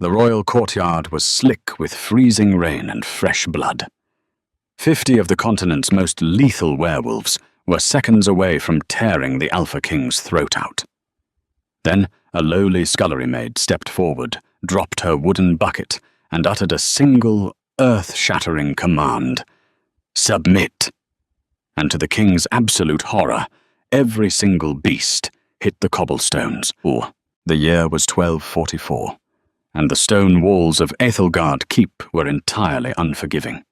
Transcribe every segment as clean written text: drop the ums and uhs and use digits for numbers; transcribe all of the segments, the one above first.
The royal courtyard was slick with freezing rain and fresh blood. 50 of the continent's most lethal werewolves were seconds away from tearing the Alpha King's throat out. Then a lowly scullery maid stepped forward, dropped her wooden bucket, and uttered a single, earth-shattering command: "Submit!" And to the king's absolute horror, every single beast hit the cobblestones. The year was 1244, and the stone walls of Ethelgard Keep were entirely unforgiving.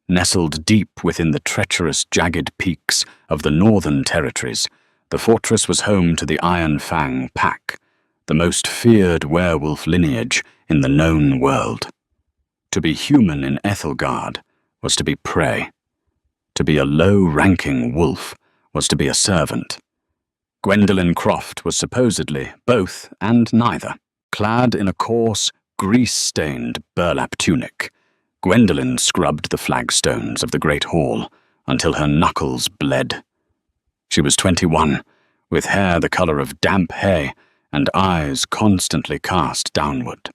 Nestled deep within the treacherous, jagged peaks of the northern territories, the fortress was home to the Iron Fang Pack, the most feared werewolf lineage in the known world. To be human in Ethelgard was to be prey. To be a low-ranking wolf was to be a servant. Gwendolen Croft was supposedly both and neither. Clad in a coarse, grease-stained burlap tunic, Gwendolen scrubbed the flagstones of the great hall until her knuckles bled. She was 21, with hair the color of damp hay and eyes constantly cast downward.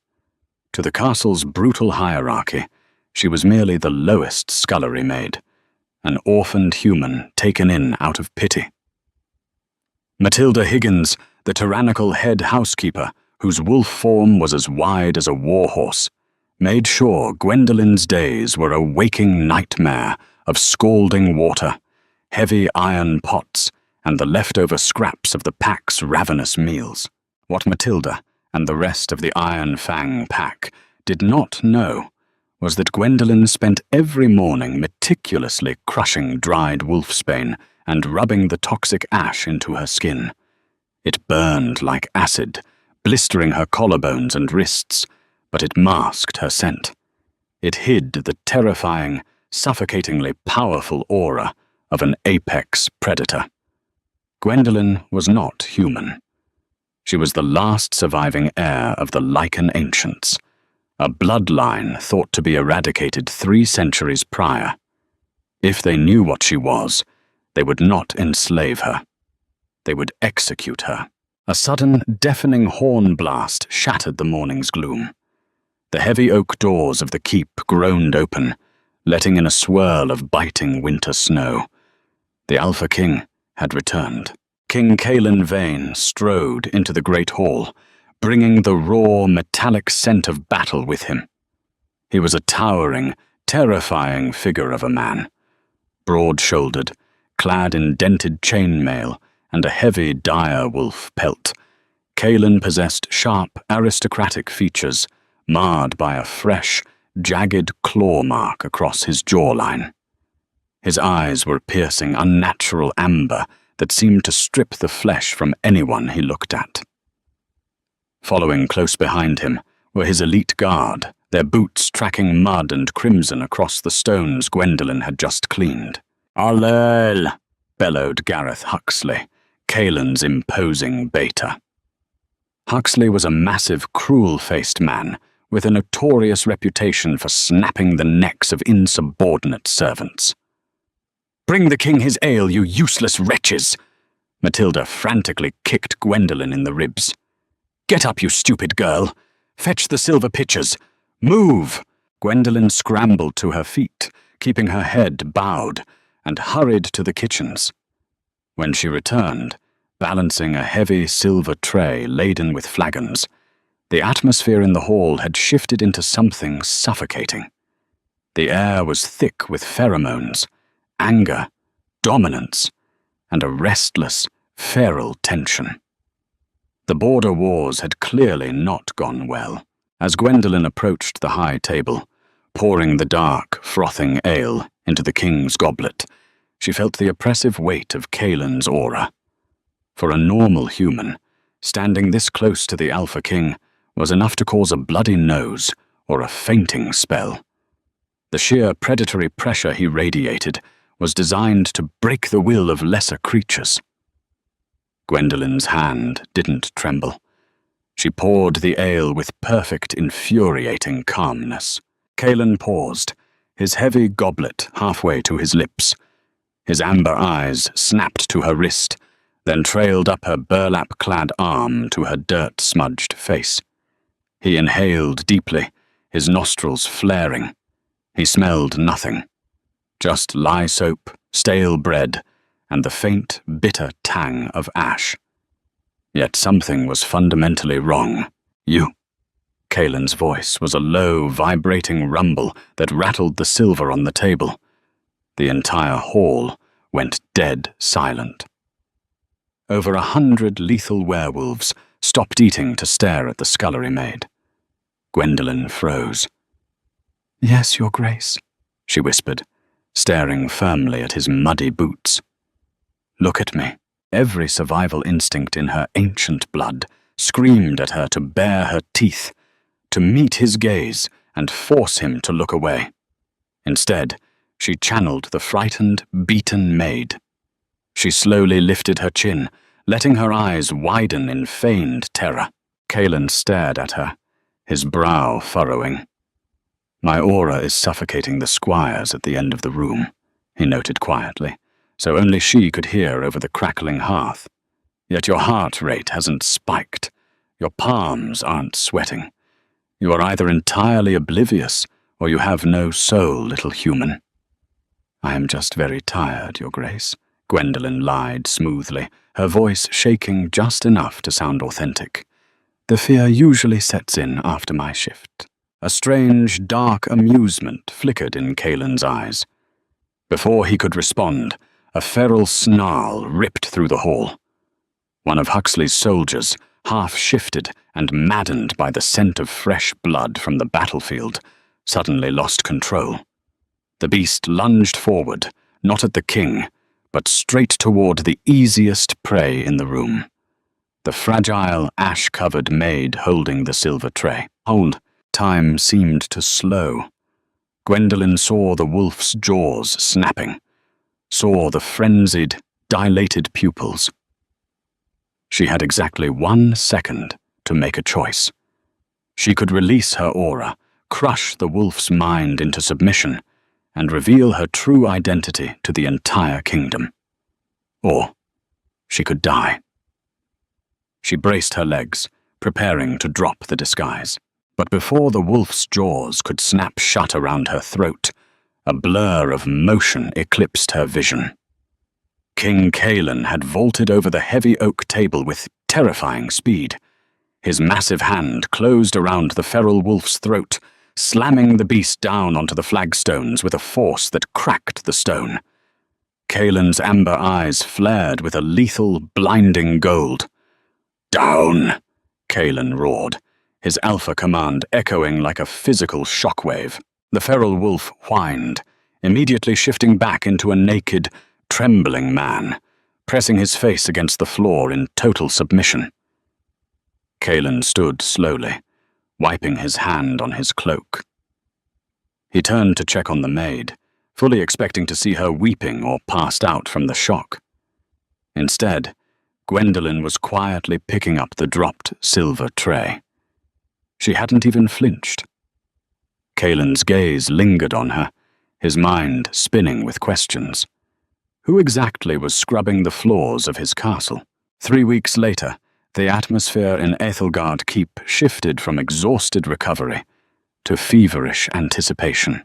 To the castle's brutal hierarchy, she was merely the lowest scullery maid, an orphaned human taken in out of pity. Matilda Higgins, the tyrannical head housekeeper, whose wolf form was as wide as a warhorse, made sure Gwendolen's days were a waking nightmare of scalding water, heavy iron pots, and the leftover scraps of the pack's ravenous meals. What Matilda and the rest of the Iron Fang Pack did not know was that Gwendolen spent every morning meticulously crushing dried wolfsbane and rubbing the toxic ash into her skin. It burned like acid, blistering her collarbones and wrists, but it masked her scent. It hid the terrifying, suffocatingly powerful aura of an apex predator. Gwendolen was not human. She was the last surviving heir of the Lycan Ancients, a bloodline thought to be eradicated 3 centuries prior. If they knew what she was, they would not enslave her. They would execute her. A sudden, deafening horn blast shattered the morning's gloom. The heavy oak doors of the keep groaned open, letting in a swirl of biting winter snow. The Alpha King had returned. King Cailan Vane strode into the great hall, bringing the raw, metallic scent of battle with him. He was a towering, terrifying figure of a man. Broad-shouldered, clad in dented chainmail and a heavy dire wolf pelt, Cailan possessed sharp, aristocratic features, marred by a fresh, jagged claw mark across his jawline. His eyes were piercing, unnatural amber that seemed to strip the flesh from anyone he looked at. Following close behind him were his elite guard, their boots tracking mud and crimson across the stones Gwendolen had just cleaned. "Allel!" bellowed Gareth Huxley, Cailan's imposing beta. Huxley was a massive, cruel-faced man with a notorious reputation for snapping the necks of insubordinate servants. "Bring the king his ale, you useless wretches!" Matilda frantically kicked Gwendolen in the ribs. "Get up, you stupid girl! Fetch the silver pitchers! Move!" Gwendolen scrambled to her feet, keeping her head bowed, and hurried to the kitchens. When she returned, balancing a heavy silver tray laden with flagons, the atmosphere in the hall had shifted into something suffocating. The air was thick with pheromones, anger, dominance, and a restless, feral tension. The border wars had clearly not gone well. As Gwendolen approached the high table, pouring the dark, frothing ale into the king's goblet, she felt the oppressive weight of Cailan's aura. For a normal human, standing this close to the Alpha King was enough to cause a bloody nose or a fainting spell. The sheer predatory pressure he radiated was designed to break the will of lesser creatures. Gwendolen's hand didn't tremble. She poured the ale with perfect, infuriating calmness. Cailan paused, his heavy goblet halfway to his lips. His amber eyes snapped to her wrist, then trailed up her burlap-clad arm to her dirt-smudged face. He inhaled deeply, his nostrils flaring. He smelled nothing. Just lye soap, stale bread, and the faint, bitter tang of ash. Yet something was fundamentally wrong. You. Kaelin's voice was a low, vibrating rumble that rattled the silver on the table. The entire hall went dead silent. Over 100 lethal werewolves stopped eating to stare at the scullery maid. Gwendolen froze. "Yes, Your Grace," she whispered, staring firmly at his muddy boots. "Look at me." Every survival instinct in her ancient blood screamed at her to bare her teeth, to meet his gaze and force him to look away. Instead, she channeled the frightened, beaten maid. She slowly lifted her chin, letting her eyes widen in feigned terror. Kaelin stared at her, his brow furrowing. "My aura is suffocating the squires at the end of the room," he noted quietly, so only she could hear over the crackling hearth. "Yet your heart rate hasn't spiked. Your palms aren't sweating. You are either entirely oblivious, or you have no soul, little human." "I am just very tired, Your Grace," Gwendolen lied smoothly, her voice shaking just enough to sound authentic. "The fear usually sets in after my shift." A strange, dark amusement flickered in Kaelin's eyes. Before he could respond, a feral snarl ripped through the hall. One of Huxley's soldiers, half shifted and maddened by the scent of fresh blood from the battlefield, suddenly lost control. The beast lunged forward, not at the king, but straight toward the easiest prey in the room. The fragile, ash-covered maid holding the silver tray. Time seemed to slow. Gwendolen saw the wolf's jaws snapping, saw the frenzied, dilated pupils. She had exactly 1 second to make a choice. She could release her aura, crush the wolf's mind into submission, and reveal her true identity to the entire kingdom. Or she could die. She braced her legs, preparing to drop the disguise. But before the wolf's jaws could snap shut around her throat, a blur of motion eclipsed her vision. King Kaelin had vaulted over the heavy oak table with terrifying speed. His massive hand closed around the feral wolf's throat, slamming the beast down onto the flagstones with a force that cracked the stone. Kaelin's amber eyes flared with a lethal, blinding gold. "Down!" Kaelin roared, his alpha command echoing like a physical shockwave. The feral wolf whined, immediately shifting back into a naked, trembling man, pressing his face against the floor in total submission. Kaelin stood slowly, wiping his hand on his cloak. He turned to check on the maid, fully expecting to see her weeping or passed out from the shock. Instead, Gwendolen was quietly picking up the dropped silver tray. She hadn't even flinched. Kaelin's gaze lingered on her, his mind spinning with questions. Who exactly was scrubbing the floors of his castle? 3 weeks later, the atmosphere in Ethelgard Keep shifted from exhausted recovery to feverish anticipation.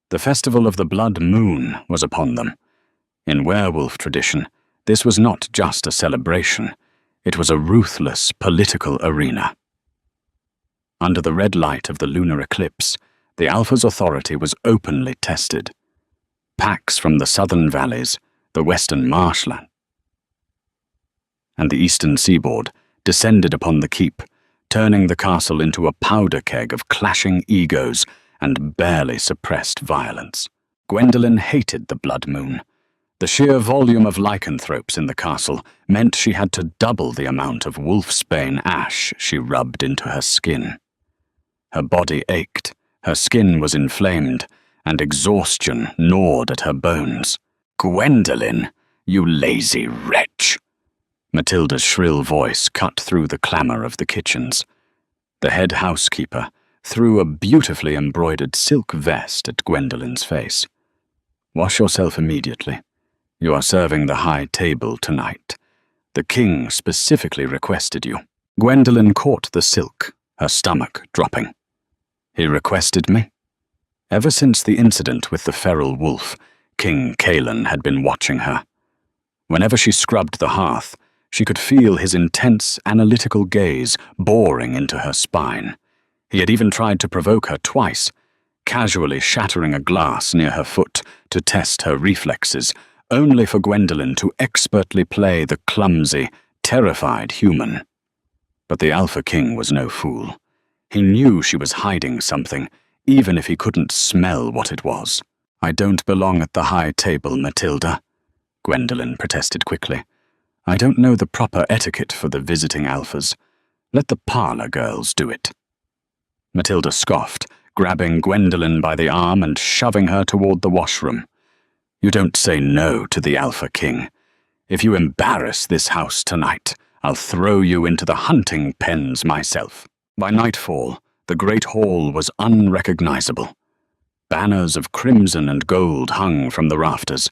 The festival of the blood moon was upon them. In werewolf tradition, this was not just a celebration, it was a ruthless political arena. Under the red light of the lunar eclipse, the Alpha's authority was openly tested. Packs from the southern valleys, the western marshland, and the eastern seaboard descended upon the keep, turning the castle into a powder keg of clashing egos and barely suppressed violence. Gwendolen hated the blood moon. The sheer volume of lycanthropes in the castle meant she had to double the amount of wolfsbane ash she rubbed into her skin. Her body ached, her skin was inflamed, and exhaustion gnawed at her bones. "Gwendolen, you lazy wretch!" Matilda's shrill voice cut through the clamour of the kitchens. The head housekeeper threw a beautifully embroidered silk vest at Gwendolen's face. "Wash yourself immediately. You are serving the high table tonight. The king specifically requested you." Gwendolen caught the silk, her stomach dropping. He requested me? Ever since the incident with the feral wolf, King Kaelin had been watching her. Whenever she scrubbed the hearth, she could feel his intense, analytical gaze boring into her spine. He had even tried to provoke her twice, casually shattering a glass near her foot to test her reflexes, only for Gwendolen to expertly play the clumsy, terrified human. But the Alpha King was no fool. He knew she was hiding something, even if he couldn't smell what it was. "I don't belong at the high table, Matilda," Gwendolen protested quickly. "I don't know the proper etiquette for the visiting alphas. Let the parlor girls do it." Matilda scoffed, grabbing Gwendolen by the arm and shoving her toward the washroom. "You don't say no to the Alpha King. If you embarrass this house tonight, I'll throw you into the hunting pens myself." By nightfall, the great hall was unrecognizable. Banners of crimson and gold hung from the rafters.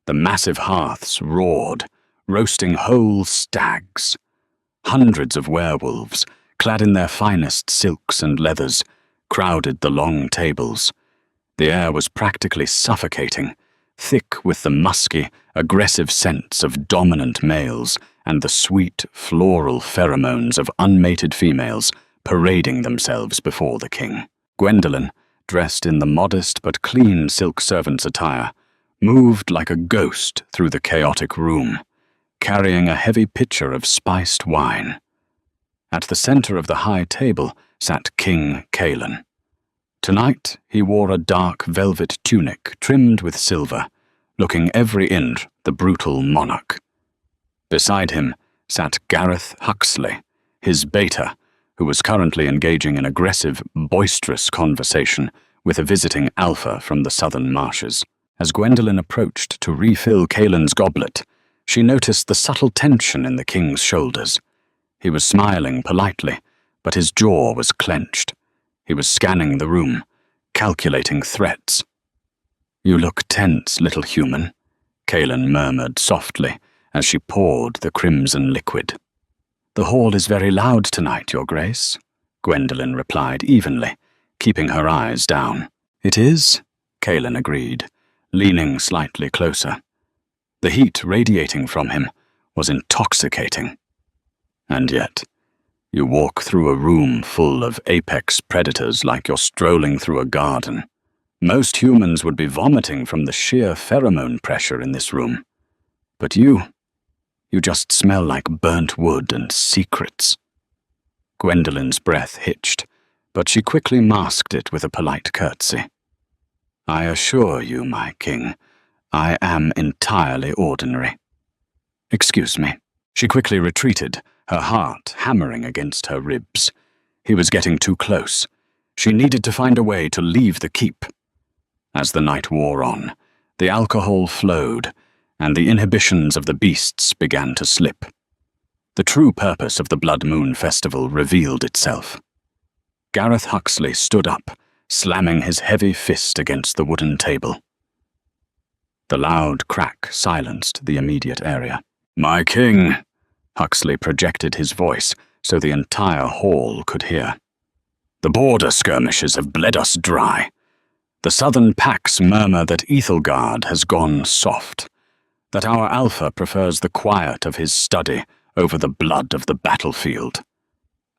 The massive hearths roared, roasting whole stags. Hundreds of werewolves, clad in their finest silks and leathers, crowded the long tables. The air was practically suffocating, thick with the musky, aggressive scents of dominant males and the sweet, floral pheromones of unmated females parading themselves before the king. Gwendolen, dressed in the modest but clean silk servant's attire, moved like a ghost through the chaotic room, carrying a heavy pitcher of spiced wine. At the center of the high table sat King Kaelin. Tonight he wore a dark velvet tunic trimmed with silver, looking every inch the brutal monarch. Beside him sat Gareth Huxley, his beta, who was currently engaging in aggressive, boisterous conversation with a visiting alpha from the southern marshes. As Gwendolen approached to refill Kaelin's goblet, she noticed the subtle tension in the king's shoulders. He was smiling politely, but his jaw was clenched. He was scanning the room, calculating threats. "You look tense, little human," Kaelin murmured softly as she poured the crimson liquid. "The hall is very loud tonight, Your Grace," Gwendolen replied evenly, keeping her eyes down. "It is," Kaelin agreed, leaning slightly closer. The heat radiating from him was intoxicating. "And yet, you walk through a room full of apex predators like you're strolling through a garden. Most humans would be vomiting from the sheer pheromone pressure in this room. But you just smell like burnt wood and secrets." Gwendolen's breath hitched, but she quickly masked it with a polite curtsy. "I assure you, my king, I am entirely ordinary." "Excuse me." She quickly retreated, her heart hammering against her ribs. He was getting too close. She needed to find a way to leave the keep. As the night wore on, the alcohol flowed, and the inhibitions of the beasts began to slip. The true purpose of the Blood Moon Festival revealed itself. Gareth Huxley stood up, slamming his heavy fist against the wooden table. The loud crack silenced the immediate area. "My king," Huxley projected his voice so the entire hall could hear. "The border skirmishes have bled us dry. The southern packs murmur that Ethelgard has gone soft, that our alpha prefers the quiet of his study over the blood of the battlefield."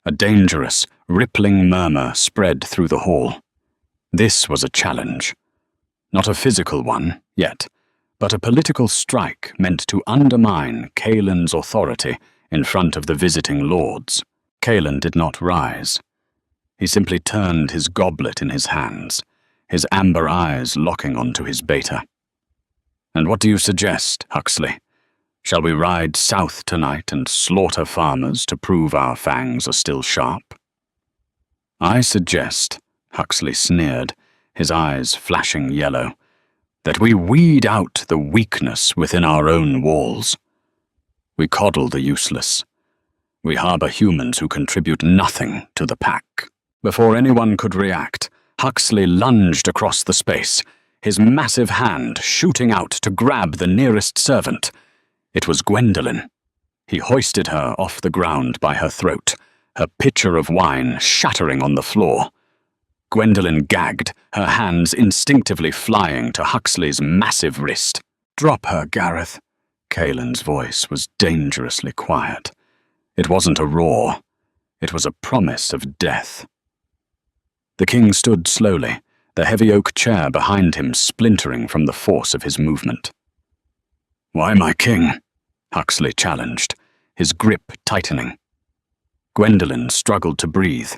A dangerous, rippling murmur spread through the hall. This was a challenge. Not a physical one, yet, but a political strike meant to undermine Kaelin's authority in front of the visiting lords. Kaelin did not rise. He simply turned his goblet in his hands, his amber eyes locking onto his beta. "And what do you suggest, Huxley? Shall we ride south tonight and slaughter farmers to prove our fangs are still sharp?" "I suggest," Huxley sneered, his eyes flashing yellow, "that we weed out the weakness within our own walls. We coddle the useless. We harbor humans who contribute nothing to the pack." Before anyone could react, Huxley lunged across the space, his massive hand shooting out to grab the nearest servant. It was Gwendolen. He hoisted her off the ground by her throat, her pitcher of wine shattering on the floor. Gwendolen gagged, her hands instinctively flying to Huxley's massive wrist. "Drop her, Gareth." Kaelin's voice was dangerously quiet. It wasn't a roar. It was a promise of death. The king stood slowly, the heavy oak chair behind him splintering from the force of his movement. "Why, my king?" Huxley challenged, his grip tightening. Gwendolen struggled to breathe,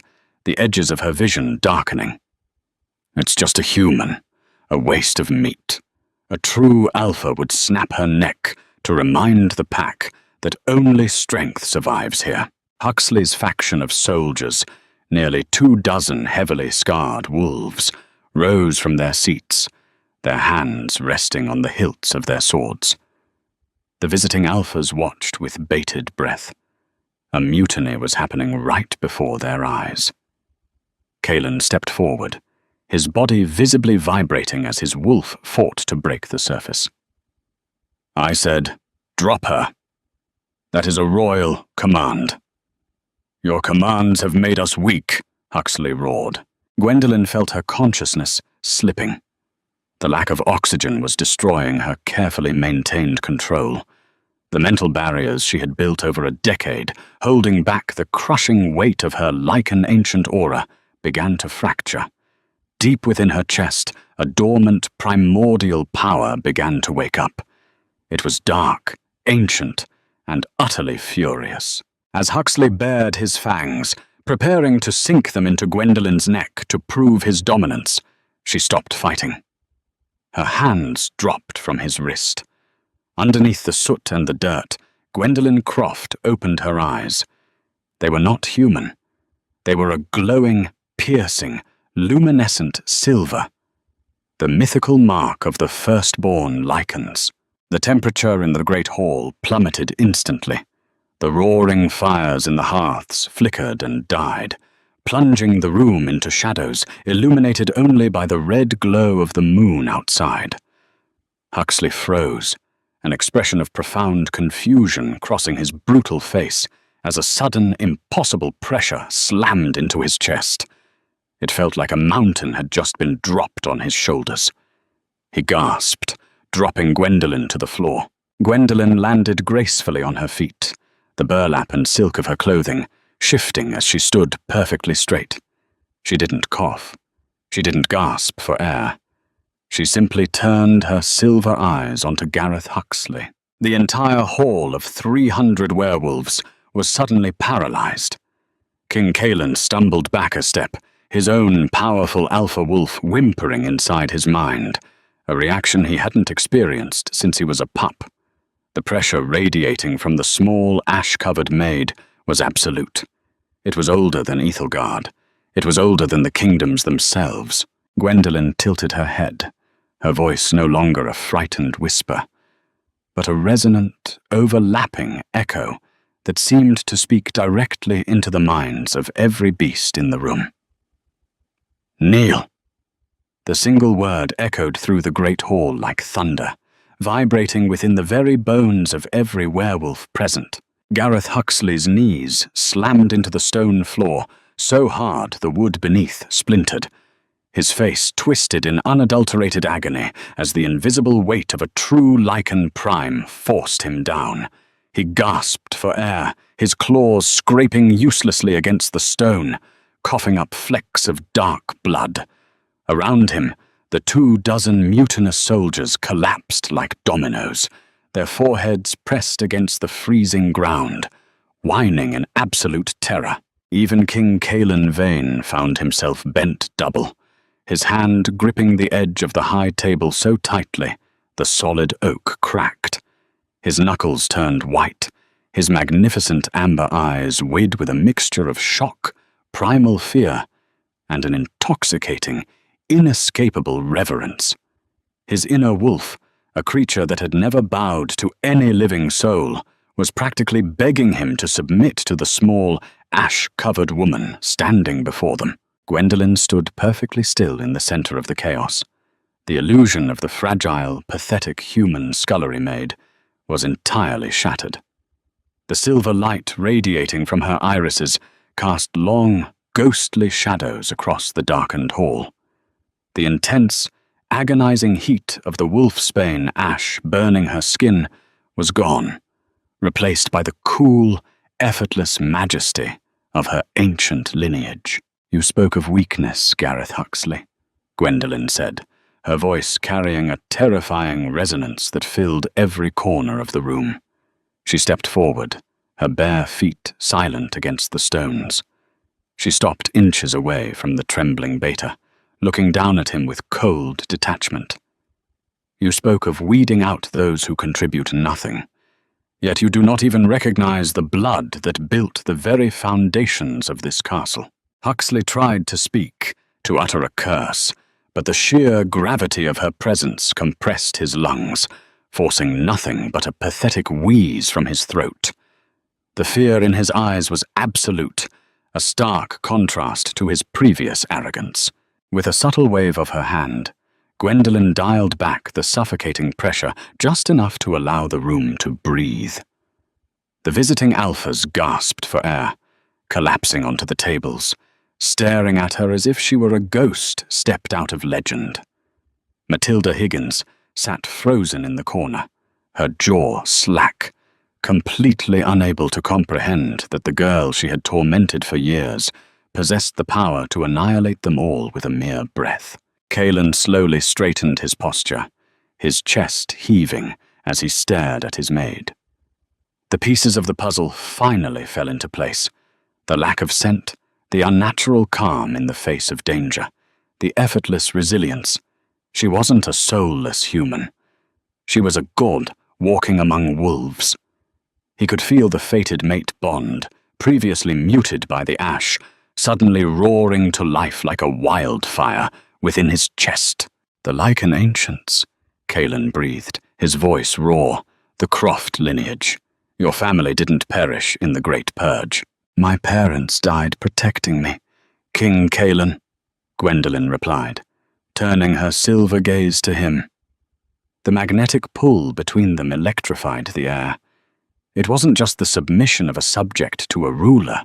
the edges of her vision darkening. "It's just a human, a waste of meat. A true alpha would snap her neck to remind the pack that only strength survives here." Huxley's faction of soldiers, nearly 24 heavily scarred wolves, rose from their seats, their hands resting on the hilts of their swords. The visiting alphas watched with bated breath. A mutiny was happening right before their eyes. Kaelin stepped forward, his body visibly vibrating as his wolf fought to break the surface. "I said, drop her. That is a royal command." "Your commands have made us weak," Huxley roared. Gwendolen felt her consciousness slipping. The lack of oxygen was destroying her carefully maintained control. The mental barriers she had built over a decade, holding back the crushing weight of her lichen-ancient aura, began to fracture. Deep within her chest, a dormant, primordial power began to wake up. It was dark, ancient, and utterly furious. As Huxley bared his fangs, preparing to sink them into Gwendolen's neck to prove his dominance, she stopped fighting. Her hands dropped from his wrist. Underneath the soot and the dirt, Gwendolen Croft opened her eyes. They were not human. They were a glowing, piercing, luminescent silver. The mythical mark of the firstborn lichens. The temperature in the great hall plummeted instantly. The roaring fires in the hearths flickered and died, plunging the room into shadows, illuminated only by the red glow of the moon outside. Huxley froze, an expression of profound confusion crossing his brutal face as a sudden, impossible pressure slammed into his chest. It felt like a mountain had just been dropped on his shoulders. He gasped, dropping Gwendolen to the floor. Gwendolen landed gracefully on her feet, the burlap and silk of her clothing shifting as she stood perfectly straight. She didn't cough. She didn't gasp for air. She simply turned her silver eyes onto Gareth Huxley. The entire hall of 300 werewolves was suddenly paralyzed. King Kaelin stumbled back a step, his own powerful alpha wolf whimpering inside his mind, a reaction he hadn't experienced since he was a pup. The pressure radiating from the small, ash-covered Maid was absolute. It was older than Ethelgard. It was older than the kingdoms themselves. Gwendolen tilted her head, her voice no longer a frightened whisper, but a resonant, overlapping echo that seemed to speak directly into the minds of every beast in the room. "Kneel." The single word echoed through the great hall like thunder, vibrating within the very bones of every werewolf present. Gareth Huxley's knees slammed into the stone floor so hard the wood beneath splintered. His face twisted in unadulterated agony as the invisible weight of a true lichen prime forced him down. He gasped for air, his claws scraping uselessly against the stone, coughing up flecks of dark blood. Around him, the 24 mutinous soldiers collapsed like dominoes, their foreheads pressed against the freezing ground, whining in absolute terror. Even King Kaelin Vane found himself bent double, his hand gripping the edge of the high table so tightly the solid oak cracked. His knuckles turned white, his magnificent amber eyes weighed with a mixture of shock, primal fear, and an intoxicating, inescapable reverence. His inner wolf, a creature that had never bowed to any living soul, was practically begging him to submit to the small, ash-covered woman standing before them. Gwendolen stood perfectly still in the center of the chaos. The illusion of the fragile, pathetic human scullery maid was entirely shattered. The silver light radiating from her irises cast long, ghostly shadows across the darkened hall. The intense, agonizing heat of the wolfsbane ash burning her skin was gone, replaced by the cool, effortless majesty of her ancient lineage. "You spoke of weakness, Gareth Huxley," Gwendolen said, her voice carrying a terrifying resonance that filled every corner of the room. She stepped forward, her bare feet silent against the stones. She stopped inches away from the trembling Beta, looking down at him with cold detachment. "You spoke of weeding out those who contribute nothing, yet you do not even recognize the blood that built the very foundations of this castle." Huxley tried to speak, to utter a curse, but the sheer gravity of her presence compressed his lungs, forcing nothing but a pathetic wheeze from his throat. The fear in his eyes was absolute, a stark contrast to his previous arrogance. With a subtle wave of her hand, Gwendolen dialed back the suffocating pressure just enough to allow the room to breathe. The visiting alphas gasped for air, collapsing onto the tables, staring at her as if she were a ghost stepped out of legend. Matilda Higgins sat frozen in the corner, her jaw slack, completely unable to comprehend that the girl she had tormented for years possessed the power to annihilate them all with a mere breath. Kalen slowly straightened his posture, his chest heaving as he stared at his maid. The pieces of the puzzle finally fell into place. The lack of scent, the unnatural calm in the face of danger, the effortless resilience. She wasn't a soulless human. She was a god walking among wolves. He could feel the fated mate bond, previously muted by the ash, suddenly roaring to life like a wildfire within his chest. "The Lycan ancients," Kalen breathed, his voice raw. "The Croft lineage. Your family didn't perish in the Great Purge." "My parents died protecting me, King Kalen," Gwendolen replied, turning her silver gaze to him. The magnetic pull between them electrified the air. It wasn't just the submission of a subject to a ruler.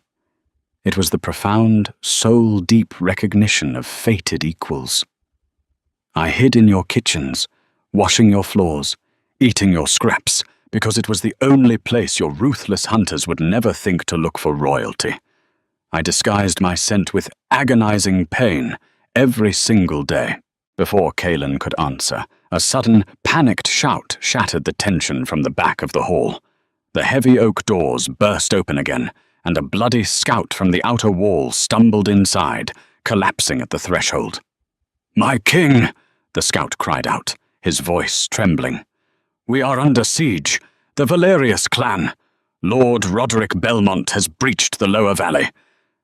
It was the profound, soul-deep recognition of fated equals. "I hid in your kitchens, washing your floors, eating your scraps, because it was the only place your ruthless hunters would never think to look for royalty. I disguised my scent with agonizing pain every single day." Before Kalen could answer, a sudden, panicked shout shattered the tension from the back of the hall. The heavy oak doors burst open again, and a bloody scout from the outer wall stumbled inside, collapsing at the threshold. "My king!" the scout cried out, his voice trembling. "We are under siege. The Valerius clan. Lord Roderick Belmont has breached the lower valley.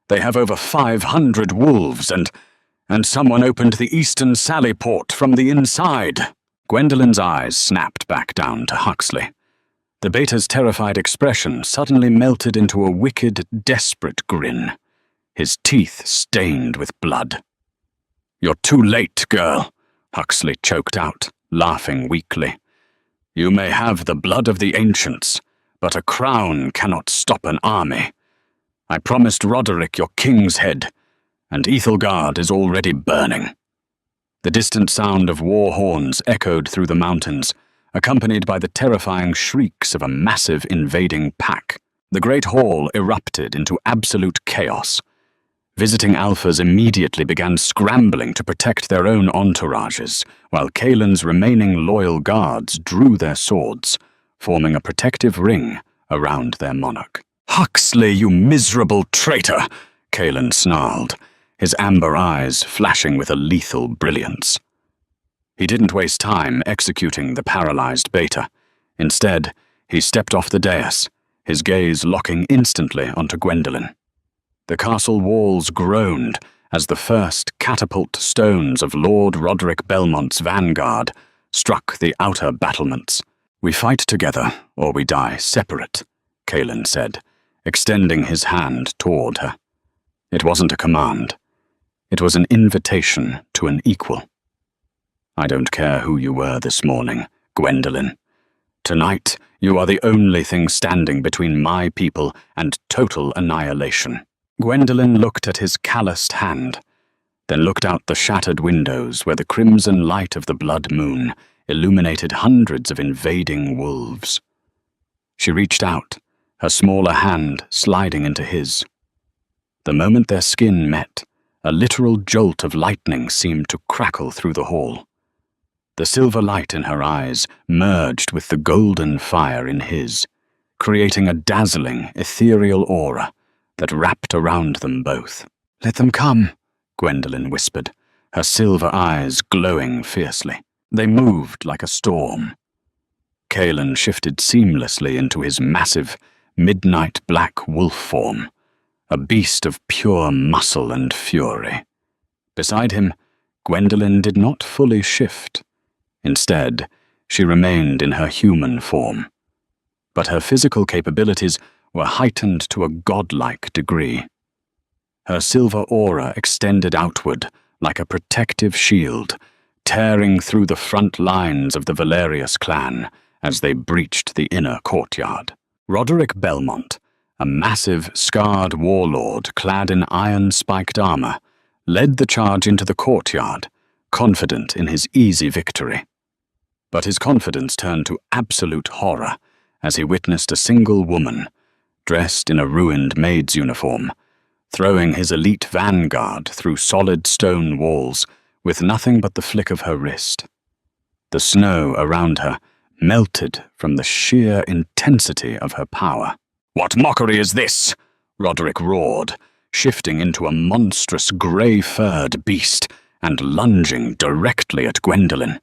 They have over 500 wolves, and someone opened the eastern sally port from the inside." Gwendolen's eyes snapped back down to Huxley. The Beta's terrified expression suddenly melted into a wicked, desperate grin, his teeth stained with blood. "You're too late, girl," Huxley choked out, laughing weakly. "You may have the blood of the ancients, but a crown cannot stop an army. I promised Roderick your king's head, and Ethelgard is already burning." The distant sound of war horns echoed through the mountains, accompanied by the terrifying shrieks of a massive invading pack. The great hall erupted into absolute chaos. Visiting alphas immediately began scrambling to protect their own entourages, while Kalen's remaining loyal guards drew their swords, forming a protective ring around their monarch. "Huxley, you miserable traitor!" Kalen snarled, his amber eyes flashing with a lethal brilliance. He didn't waste time executing the paralyzed Beta. Instead, he stepped off the dais, his gaze locking instantly onto Gwendolen. The castle walls groaned as the first catapult stones of Lord Roderick Belmont's vanguard struck the outer battlements. "We fight together, or we die separate," Kalen said, extending his hand toward her. It wasn't a command. It was an invitation to an equal. "I don't care who you were this morning, Gwendolen. Tonight, you are the only thing standing between my people and total annihilation." Gwendolen looked at his calloused hand, then looked out the shattered windows where the crimson light of the blood moon illuminated hundreds of invading wolves. She reached out, her smaller hand sliding into his. The moment their skin met, a literal jolt of lightning seemed to crackle through the hall. The silver light in her eyes merged with the golden fire in his, creating a dazzling, ethereal aura that wrapped around them both. "Let them come," Gwendolen whispered, her silver eyes glowing fiercely. They moved like a storm. Kaelin shifted seamlessly into his massive, midnight black wolf form, a beast of pure muscle and fury. Beside him, Gwendolen did not fully shift. Instead, she remained in her human form. But her physical capabilities were heightened to a godlike degree. Her silver aura extended outward like a protective shield, tearing through the front lines of the Valerius clan as they breached the inner courtyard. Roderick Belmont, a massive, scarred warlord clad in iron-spiked armor, led the charge into the courtyard, confident in his easy victory. But his confidence turned to absolute horror as he witnessed a single woman, dressed in a ruined maid's uniform, throwing his elite vanguard through solid stone walls with nothing but the flick of her wrist. The snow around her melted from the sheer intensity of her power. "What mockery is this?" Roderick roared, shifting into a monstrous grey-furred beast and lunging directly at Gwendolen.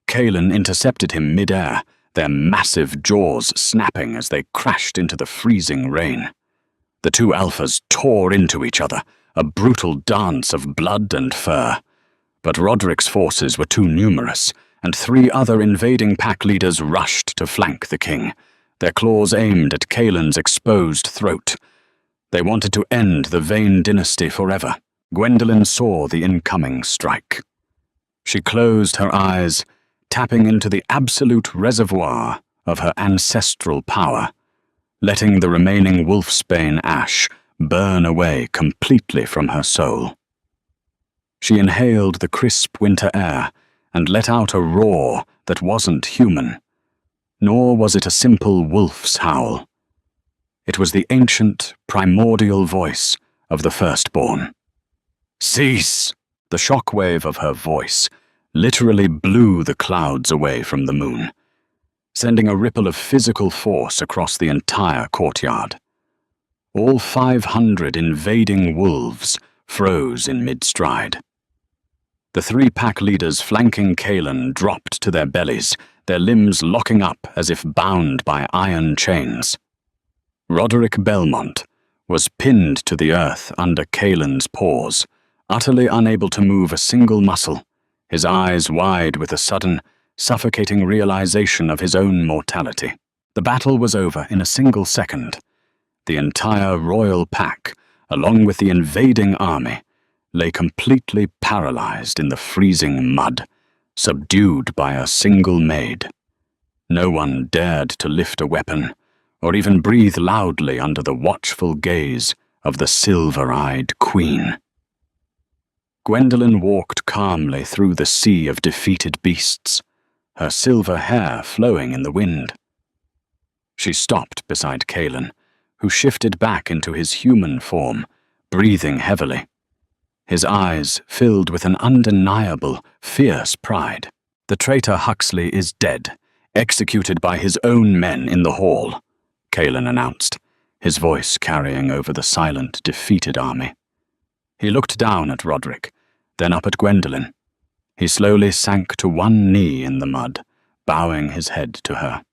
Kaelin intercepted him mid-air, their massive jaws snapping as they crashed into the freezing rain. The two alphas tore into each other, a brutal dance of blood and fur. But Roderick's forces were too numerous, and 3 other invading pack leaders rushed to flank the king, their claws aimed at Kaelin's exposed throat. They wanted to end the Vane dynasty forever. Gwendolen saw the incoming strike. She closed her eyes, tapping into the absolute reservoir of her ancestral power, letting the remaining wolfsbane ash burn away completely from her soul. She inhaled the crisp winter air and let out a roar that wasn't human, nor was it a simple wolf's howl. It was the ancient, primordial voice of the firstborn. "Cease!" The shockwave of her voice literally blew the clouds away from the moon, sending a ripple of physical force across the entire courtyard. All 500 invading wolves froze in mid-stride. The 3 pack leaders flanking Kaelin dropped to their bellies, their limbs locking up as if bound by iron chains. Roderick Belmont was pinned to the earth under Kaelin's paws, utterly unable to move a single muscle, his eyes wide with a sudden, suffocating realization of his own mortality. The battle was over in a single second. The entire royal pack, along with the invading army, lay completely paralyzed in the freezing mud, subdued by a single maid. No one dared to lift a weapon, or even breathe loudly under the watchful gaze of the silver-eyed queen. Gwendolen walked calmly through the sea of defeated beasts, her silver hair flowing in the wind. She stopped beside Kaelin, who shifted back into his human form, breathing heavily. His eyes filled with an undeniable, fierce pride. "The traitor Huxley is dead, executed by his own men in the hall," Kaelin announced, his voice carrying over the silent, defeated army. He looked down at Roderick, then up at Gwendolen. He slowly sank to one knee in the mud, bowing his head to her.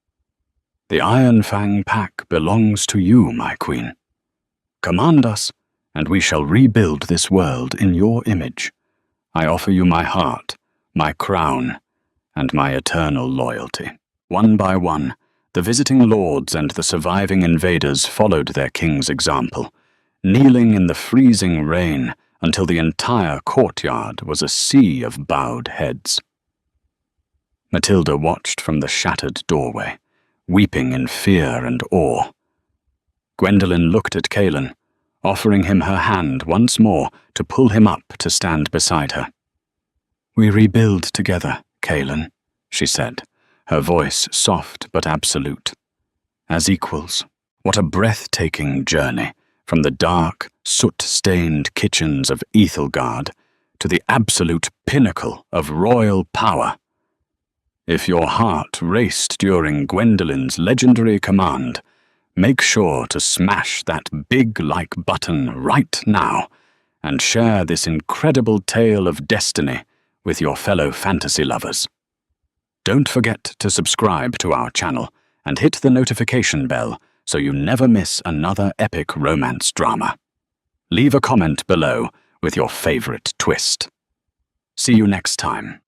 "The Iron Fang pack belongs to you, my queen. Command us, and we shall rebuild this world in your image. I offer you my heart, my crown, and my eternal loyalty." One by one, the visiting lords and the surviving invaders followed their king's example, kneeling in the freezing rain until the entire courtyard was a sea of bowed heads. Matilda watched from the shattered doorway, weeping in fear and awe. Gwendolen looked at Kaelin, offering him her hand once more to pull him up to stand beside her. "We rebuild together, Kaelin," she said, her voice soft but absolute. "As equals." What a breathtaking journey, from the dark, soot-stained kitchens of Ethelgard to the absolute pinnacle of royal power. If your heart raced during Gwendolyn's legendary command, make sure to smash that big like button right now and share this incredible tale of destiny with your fellow fantasy lovers. Don't forget to subscribe to our channel and hit the notification bell so you never miss another epic romance drama. Leave a comment below with your favorite twist. See you next time.